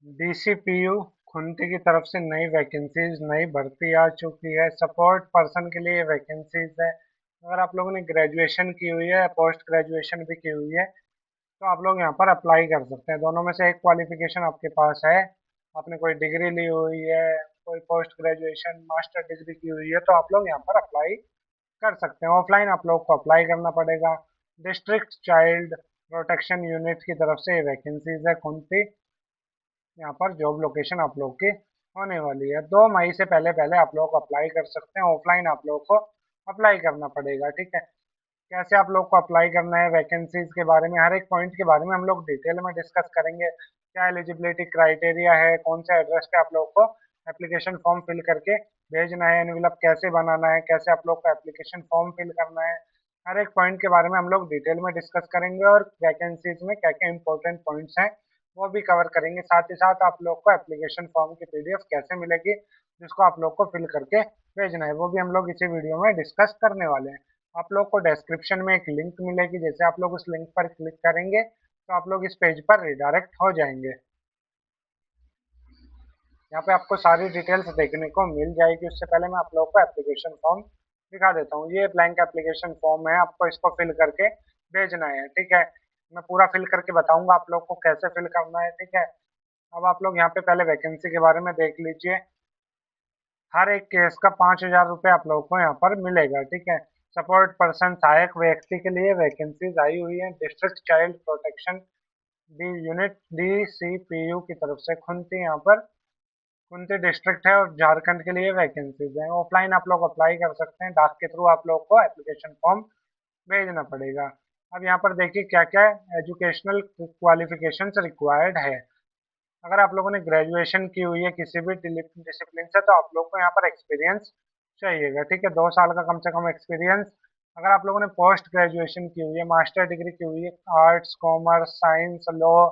DCPU Khunti की तरफ से नई वैकेंसीज नई भर्ती आ चुकी है। सपोर्ट पर्सन के लिए वैकेंसीज है। अगर आप लोगों ने ग्रेजुएशन की हुई है, पोस्ट ग्रेजुएशन भी की हुई है, तो आप लोग यहाँ पर अप्लाई कर सकते हैं। दोनों में से एक क्वालिफिकेशन आपके पास है, आपने कोई डिग्री ली हुई है, कोई पोस्ट ग्रेजुएशन मास्टर डिग्री की हुई है, तो आप लोग यहाँ पर अप्लाई कर सकते हैं। ऑफलाइन आप लोग को अप्लाई करना पड़ेगा। डिस्ट्रिक्ट चाइल्ड प्रोटेक्शन यूनिट की तरफ से वैकेंसीज है खुंटी। यहाँ पर जॉब लोकेशन आप लोग की होने वाली है। 2 मई से पहले पहले आप लोग अप्लाई कर सकते हैं। ऑफलाइन आप लोग को अप्लाई करना पड़ेगा, ठीक है। कैसे आप लोग को अप्लाई करना है, वैकेंसीज के बारे में, हर एक पॉइंट के बारे में हम लोग डिटेल में डिस्कस करेंगे। क्या एलिजिबिलिटी क्राइटेरिया है, कौन से एड्रेस पे आप लोग को एप्लीकेशन फॉर्म फिल करके भेजना है, एनवेलप कैसे बनाना है, कैसे आप लोग को एप्लीकेशन फॉर्म फिल करना है, हर एक पॉइंट के बारे में हम लोग डिटेल में डिस्कस करेंगे। और वैकेंसीज में क्या क्या इंपॉर्टेंट पॉइंट्स हैं वो भी कवर करेंगे। साथ ही साथ आप लोग को एप्लीकेशन फॉर्म की पीडीएफ कैसे मिलेगी, जिसको आप लोग को फिल करके भेजना है, वो भी हम लोग इसी वीडियो में डिस्कस करने वाले हैं। आप लोग को डिस्क्रिप्शन में एक लिंक मिलेगी, जैसे आप लोग उस लिंक पर क्लिक करेंगे तो आप लोग इस पेज पर रिडायरेक्ट हो जाएंगे। यहाँ पे आपको सारी डिटेल्स देखने को मिल जाएगी। उससे पहले मैं आप लोग को एप्लीकेशन फॉर्म दिखा देता हूँ। ये ब्लैंक एप्लीकेशन फॉर्म है, आपको इसको फिल करके भेजना है, ठीक है। मैं पूरा फिल करके बताऊंगा आप लोग को कैसे फिल करना है, ठीक है। अब आप लोग यहाँ पे पहले वैकेंसी के बारे में देख लीजिए। हर एक केस का 5,000 रुपये आप लोग को यहाँ पर मिलेगा, ठीक है। सपोर्ट पर्सन सहायक व्यक्ति के लिए वैकेंसीज आई हुई है। District child protection D unit DCPU की तरफ से खुंती, यहाँ पर खुंती डिस्ट्रिक्ट है और झारखंड के लिए वैकेंसीज हैं। ऑफलाइन आप लोग अप्लाई कर सकते हैं, डाक के थ्रू आप लोग को एप्लीकेशन फॉर्म भेजना पड़ेगा। अब यहाँ पर देखिए क्या क्या एजुकेशनल क्वालिफिकेशंस रिक्वायर्ड है। अगर आप लोगों ने ग्रेजुएशन की हुई है किसी भी डिसिप्लिन से, तो आप लोग को यहाँ पर एक्सपीरियंस चाहिएगा, ठीक है। 2 साल का कम से कम एक्सपीरियंस। अगर आप लोगों ने पोस्ट ग्रेजुएशन की हुई है, मास्टर डिग्री की हुई है, arts, commerce, science, law,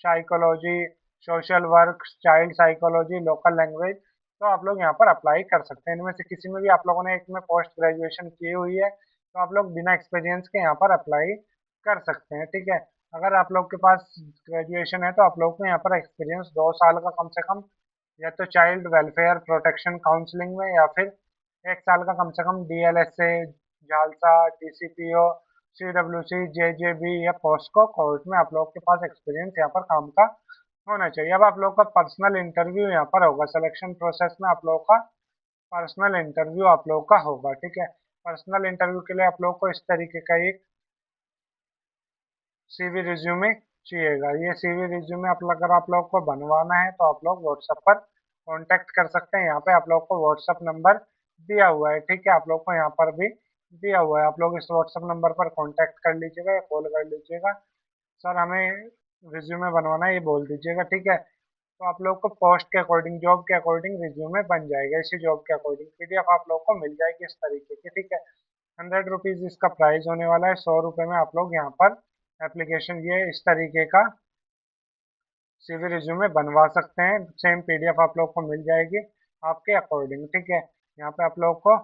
psychology, social work, child psychology, local language, तो आप लोग यहाँ पर अप्लाई कर सकते हैं। इनमें से किसी में भी आप लोगों ने एक में पोस्ट ग्रेजुएशन की हुई है, तो आप लोग बिना एक्सपीरियंस के यहाँ पर अप्लाई कर सकते हैं, ठीक है। अगर आप लोग के पास ग्रेजुएशन है तो आप लोग को यहाँ पर एक्सपीरियंस 2 साल का कम से कम, या तो चाइल्ड वेलफेयर प्रोटेक्शन काउंसलिंग में, या फिर 1 साल का कम से कम डीएलएसए, जालसा, डीसीपीओ, सीडब्ल्यूसी, जेजेबी या पोस्को कोर्ट में आप लोग के पास एक्सपीरियंस यहाँ पर काम का होना चाहिए। अब आप लोग का पर्सनल इंटरव्यू यहाँ पर होगा। सिलेक्शन प्रोसेस में आप लोग का पर्सनल इंटरव्यू आप लोग का होगा, ठीक है। पर्सनल इंटरव्यू के लिए आप लोग को इस तरीके का एक सीवी रिज्यूमे चाहिएगा। ये सीवी रिज्यूमे अगर आप लोग को बनवाना है तो आप लोग व्हाट्सएप पर कांटेक्ट कर सकते हैं। यहाँ पे आप लोग को व्हाट्सएप नंबर दिया हुआ है, ठीक है। आप लोग को यहाँ पर भी दिया हुआ है, आप लोग इस व्हाट्सएप नंबर पर कांटेक्ट कर लीजिएगा या कॉल कर लीजिएगा। सर हमें रिज्यूमे बनवाना है, ये बोल दीजिएगा, ठीक है। तो आप लोग को पोस्ट के अकॉर्डिंग, जॉब के अकॉर्डिंग रिज्यूमे बन जाएगा। इसी जॉब के अकॉर्डिंग पीडीएफ आप लोग को मिल जाएगी इस तरीके की, ठीक है। 100 रुपीज़ इसका प्राइस होने वाला है। 100 रुपये में आप लोग यहाँ पर एप्लीकेशन, ये इस तरीके का सीवी रिज्यूमे बनवा सकते हैं। सेम पीडीएफ आप लोग को मिल जाएगी आपके अकॉर्डिंग, ठीक है। यहाँ पे आप लोग को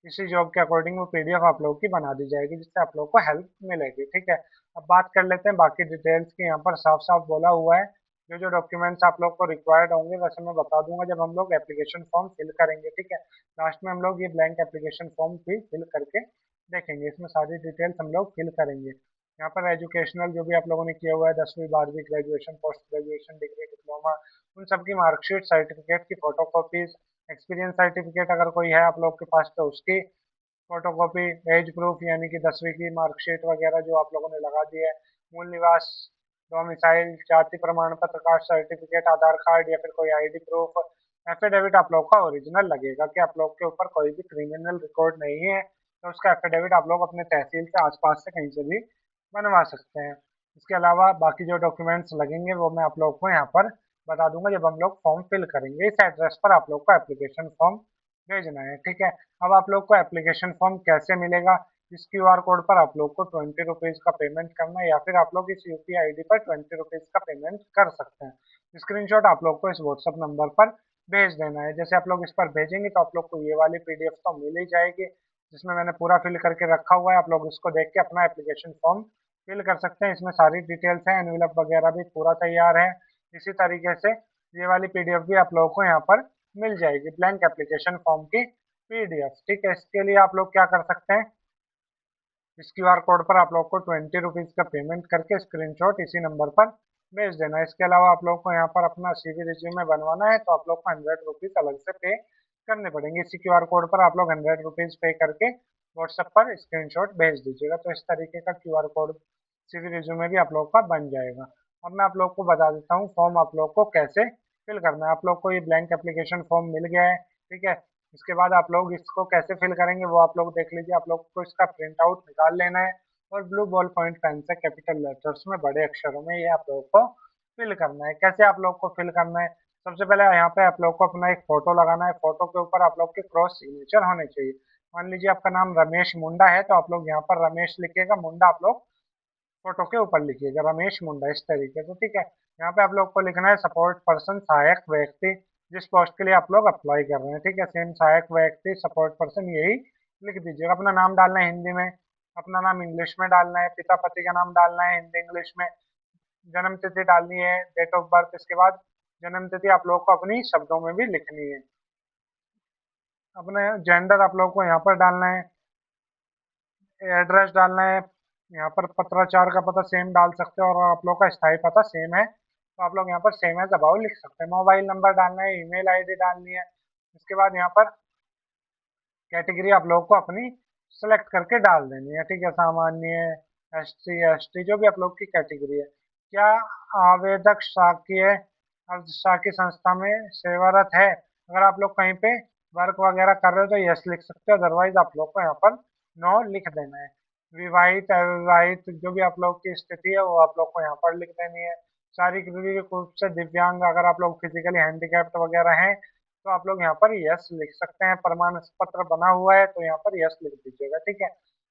इसी जॉब के अकॉर्डिंग वो पीडीएफ आप लोग की बना दी जाएगी, जिससे आप लोग को हेल्प मिलेगी, ठीक है। अब बात कर लेते हैं बाकी डिटेल्स की। यहाँ पर साफ साफ बोला हुआ है जो जो डॉक्यूमेंट्स आप लोग को रिक्वायर्ड होंगे, वैसे मैं बता दूंगा जब हम लोग एप्लीकेशन फॉर्म फिल करेंगे, ठीक है। लास्ट में हम लोग ये ब्लैंक एप्लीकेशन फॉर्म भी फिल करके देखेंगे, इसमें सारी डिटेल्स हम लोग फिल करेंगे। यहाँ पर एजुकेशनल जो भी आप लोगों ने किया हुआ है, 10वीं 12वीं graduation, post graduation, degree, diploma, उन सब की मार्कशीट, सर्टिफिकेट की फोटो कॉपीज, एक्सपीरियंस सर्टिफिकेट अगर कोई है आप लोग के पास तो उसकी फोटोकॉपी, एज प्रूफ यानी कि 10वीं की मार्कशीट वगैरह जो आप लोगों ने लगा दी है, मूल निवास, डोमिसाइल, जाति प्रमाण पत्र, कास्ट सर्टिफिकेट, आधार कार्ड या फिर कोई आईडी प्रूफ, एफिडेविट आप लोग का ओरिजिनल लगेगा कि आप लोग के ऊपर कोई भी क्रिमिनल रिकॉर्ड नहीं है, तो उसका एफिडेविट आप लोग अपने तहसील से आसपास से कहीं से भी बनवा सकते हैं। इसके अलावा बाकी जो डॉक्यूमेंट्स लगेंगे वो मैं आप लोग को यहाँ पर बता दूंगा जब हम लोग फॉर्म फिल करेंगे। इस एड्रेस पर आप लोग को एप्लीकेशन फॉर्म भेजना है, ठीक है। अब आप लोग को एप्लीकेशन फॉर्म कैसे मिलेगा, इस क्यूआर कोड पर आप लोग को 20 रुपीज़ का पेमेंट करना है, या फिर आप लोग इस यूपीआई आईडी पर 20 रुपीज़ का पेमेंट कर सकते हैं। स्क्रीनशॉट आप लोग को इस व्हाट्सएप नंबर पर भेज देना है। जैसे आप लोग इस पर भेजेंगे तो आप लोग को ये वाली पीडीएफ तो मिल ही जाएगी, जिसमें मैंने पूरा फिल करके रखा हुआ है। आप लोग इसको देख के अपना एप्लीकेशन फॉर्म फिल कर सकते हैं। इसमें सारी डिटेल्स हैं, एनवेलप वगैरह भी पूरा तैयार है। इसी तरीके से ये वाली पीडीएफ भी आप लोगों को यहाँ पर मिल जाएगी, ब्लैंक एप्लीकेशन फॉर्म की पीडीएफ। ठीक है, इसके लिए आप लोग क्या कर सकते हैं, इस क्यूआर कोड पर आप लोग को 20 रुपीज़ का पेमेंट करके स्क्रीनशॉट इसी नंबर पर भेज देना है। इसके अलावा आप लोग को यहाँ पर अपना सीवी रिज्यूमे बनवाना है तो आप लोग को 100 रुपीज़ अलग से पे करने पड़ेंगे। इसी क्यूआर कोड पर आप लोग 100 रुपीज़ पे करके व्हाट्सएप पर स्क्रीनशॉट भेज दीजिएगा, तो इस तरीके का क्यूआर कोड सीवी रिज्यूमे भी आप लोग का बन जाएगा। अब मैं आप लोग को बता देता हूँ फॉर्म आप लोग को कैसे फिल करना है। आप लोग को ये ब्लैंक एप्लीकेशन फॉर्म मिल गया है, ठीक है। इसके बाद आप लोग इसको कैसे फिल करेंगे वो आप लोग देख लीजिए। आप लोग को इसका प्रिंट आउट निकाल लेना है और ब्लू बॉल पॉइंट पेन से कैपिटल लेटर्स में बड़े अक्षरों में ये आप लोग को फिल करना है। कैसे आप लोग को फिल करना है, सबसे पहले यहाँ पे आप लोग को अपना एक फोटो लगाना है। फोटो के ऊपर आप लोग के क्रॉस सिग्नेचर होने चाहिए। मान लीजिए आपका नाम रमेश मुंडा है तो आप लोग यहाँ पर रमेश लिखिएगा, मुंडा आप लोग फोटो के ऊपर लिखिएगा, रमेश मुंडा इस तरीके से। ठीक है, यहाँ पे आप लोग को लिखना है सपोर्ट पर्सन, सहायक व्यक्ति, जिस पोस्ट के लिए आप लोग अप्लाई कर रहे हैं। ठीक है, सेम सहायक व्यक्ति, सपोर्ट पर्सन यही लिख दीजिएगा। अपना नाम डालना है हिंदी में, अपना नाम इंग्लिश में डालना है, पिता पति का नाम डालना है हिंदी इंग्लिश में, जन्म तिथि डालनी है, डेट ऑफ बर्थ। इसके बाद जन्म तिथि आप लोग को अपनी शब्दों में भी लिखनी है। अपने जेंडर आप लोग को यहाँ पर डालना है, एड्रेस डालना है, यहाँ पर पत्राचार का पता सेम डाल सकते हो और आप लोग का स्थायी पता सेम है तो आप लोग यहाँ पर सेम एज अबाउ लिख सकते हैं। मोबाइल नंबर डालना है, ईमेल आईडी डालनी है। इसके बाद यहाँ पर कैटेगरी आप लोग को अपनी सेलेक्ट करके डाल देनी है। ठीक है, सामान्य, एससी एसटी, जो भी आप लोग की कैटेगरी है। क्या आवेदक शासकीय अर्धशासकीय संस्था में सेवारत है, अगर आप लोग कहीं पे वर्क वगैरह कर रहे हो तो यस लिख सकते हो, अदरवाइज आप लोग को यहाँ पर नो लिख देना है। विवाहित अविवाहित जो भी आप लोग की स्थिति है वो आप लोग को यहाँ पर लिख देनी है। शारीरिक रूप से दिव्यांग, अगर आप लोग फिजिकली हैंडीकैप्ड वगैरह हैं तो आप लोग यहाँ पर यस लिख सकते हैं। प्रमाण पत्र बना हुआ है तो यहाँ पर यस लिख दीजिएगा। ठीक है,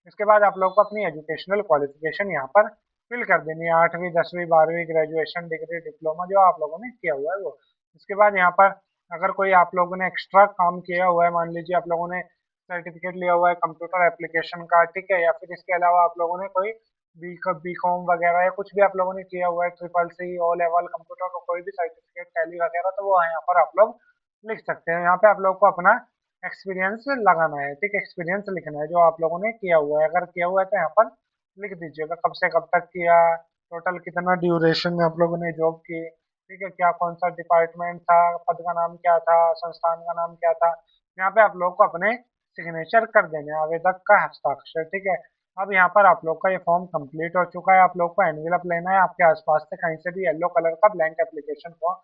इसके बाद आप लोग को अपनी एजुकेशनल क्वालिफिकेशन यहाँ पर फिल कर देनी है, 8वीं 10वीं 12वीं ग्रेजुएशन डिग्री डिप्लोमा जो आप लोगों ने किया हुआ है वो। इसके बाद यहाँ पर अगर कोई आप लोगों ने एक्स्ट्रा काम किया हुआ है, मान लीजिए आप लोगों ने सर्टिफिकेट लिया हुआ है कंप्यूटर एप्लीकेशन का, ठीक है, या फिर इसके अलावा आप लोगों ने कोई बी कॉम वगैरह या कुछ भी आप लोगों ने किया हुआ है, triple C O level computer का कोई भी सर्टिफिकेट टैली वगैरह, तो वो यहाँ पर आप लोग लिख सकते हैं। यहाँ पे आप लोग को अपना एक्सपीरियंस लगाना है। ठीक है, एक्सपीरियंस लिखना है जो आप लोगों ने किया हुआ है, अगर किया हुआ है तो यहाँ पर लिख दीजिएगा। कब से कब तक किया, टोटल कितना ड्यूरेशन में आप लोगों ने जॉब की, ठीक है, क्या कौन सा डिपार्टमेंट था, पद का नाम क्या था, संस्थान का नाम क्या था। यहाँ पे आप लोग को अपने सिग्नेचर कर देने हैं, आवेदक का हस्ताक्षर। ठीक है, अब यहाँ पर आप लोग का ये फॉर्म कंप्लीट हो चुका है। आप लोग को एनवेलप लेना है, आपके आसपास से कहीं से भी येलो कलर का blank application form,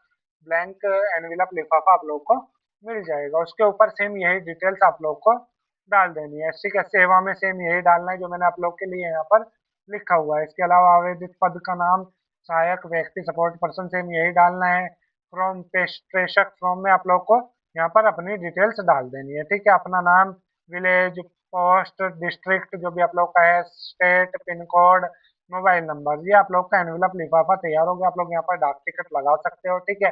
blank envelope लिफाफा आप लोग को मिल जाएगा। उसके ऊपर सेम यही डिटेल्स आप लोग को डाल देनी है। ठीक है, सेवा में सेम यही डालना है जो मैंने आप लोग के लिए यहाँ पर लिखा हुआ है। इसके अलावा आवेदित पद का नाम, सहायक व्यक्ति, सपोर्ट पर्सन, सेम यही डालना है। फ्रॉम प्रेषक फ्रॉम में आप लोग को यहाँ पर अपनी डिटेल्स डाल देनी है। ठीक है, अपना नाम, विलेज, पोस्ट, डिस्ट्रिक्ट जो भी आप लोग का है, state, pin code, mobile number. ये आप लोग का एनवेलप लिफाफा तैयार हो गया। आप लोग यहाँ पर डाक टिकट लगा सकते हो। ठीक है,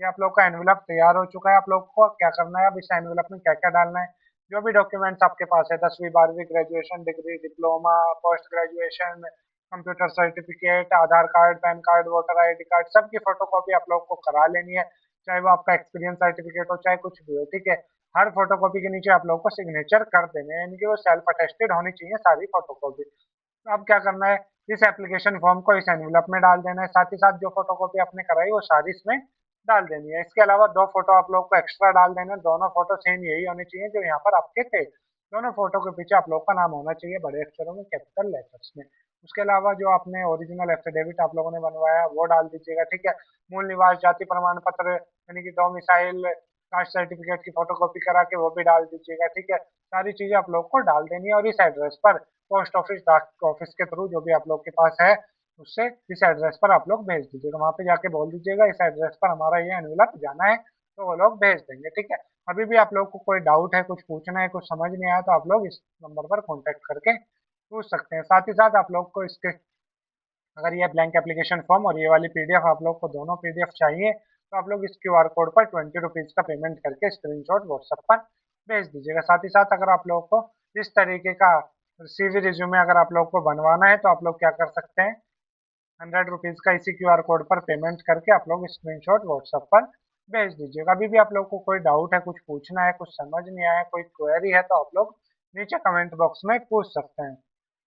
ये आप लोग का एनवेलप तैयार हो चुका है। आप लोग को क्या करना है, अब इस एनवेलप में क्या क्या डालना है, जो भी डॉक्यूमेंट्स आपके पास है, 10वीं 12वीं graduation degree diploma, post graduation, computer certificate, Aadhaar card, PAN card, voter ID card, सबकी फोटो कॉपी आप लोग को करा लेनी है। चाहे वो आपका एक्सपीरियंस सर्टिफिकेट हो, चाहे कुछ भी हो। ठीक है, हर फोटो कॉपी के नीचे आप लोग को सिग्नेचर कर देने हैं, यानी कि वो सेल्फ अटेस्टेड होनी चाहिए सारी फोटो कॉपी। तो अब क्या करना है, इस एप्लीकेशन फॉर्म को इस एनवेलप में डाल देना है, साथ ही साथ जो फोटो कॉपी आपने कराई वो सारी इसमें डाल देनी है। इसके अलावा दो फोटो आप लोग को एक्स्ट्रा डाल देना है, दोनों फोटो सेम यही होनी चाहिए जो यहाँ पर आपके थे। दोनों फोटो के पीछे आप लोग का नाम होना चाहिए बड़े अक्षरों में, कैपिटल लेटर्स में। उसके अलावा जो आपने ओरिजिनल एफिडेविट आप लोगों ने बनवाया वो डाल दीजिएगा। ठीक है, मूल निवास, जाति प्रमाण पत्र यानी कि डोमिसाइल, कास्ट सर्टिफिकेट की फोटो कॉपी करा के वो भी डाल दीजिएगा। ठीक है, सारी चीजें आप लोग को डाल देनी है और इस एड्रेस पर पोस्ट ऑफिस, डाक ऑफिस के थ्रू जो भी आप लोग के पास है उससे इस एड्रेस पर आप लोग भेज दीजिएगा। वहाँ पे जाके बोल दीजिएगा इस एड्रेस पर हमारा ये एनवेलप जाना है, तो वो लोग भेज देंगे। ठीक है, अभी भी आप लोग को कोई डाउट है, कुछ पूछना है, कुछ समझ नहीं आया तो आप लोग इस नंबर पर कॉन्टेक्ट करके पूछ सकते हैं। साथ ही साथ आप लोग को इसके, अगर ये ब्लैंक एप्लीकेशन फॉर्म और ये वाली पीडीएफ आप लोग को दोनों पीडीएफ चाहिए तो आप लोग इस क्यूआर कोड पर 20 रुपीज़ का पेमेंट करके स्क्रीनशॉट व्हाट्सएप पर भेज दीजिएगा। साथ ही साथ अगर आप लोग को इस तरीके का सीवी रिज्यूमे अगर आप लोग को बनवाना है तो आप लोग क्या कर सकते हैं, 100 रुपीज़ का इसी क्यूआर कोड पर पेमेंट करके आप लोग स्क्रीनशॉट व्हाट्सएप पर भेज दीजिएगा। अभी भी आप लोग को कोई डाउट है, कुछ पूछना है, कुछ समझ नहीं आया, कोई क्वेरी है तो आप लोग नीचे कमेंट बॉक्स में पूछ सकते हैं।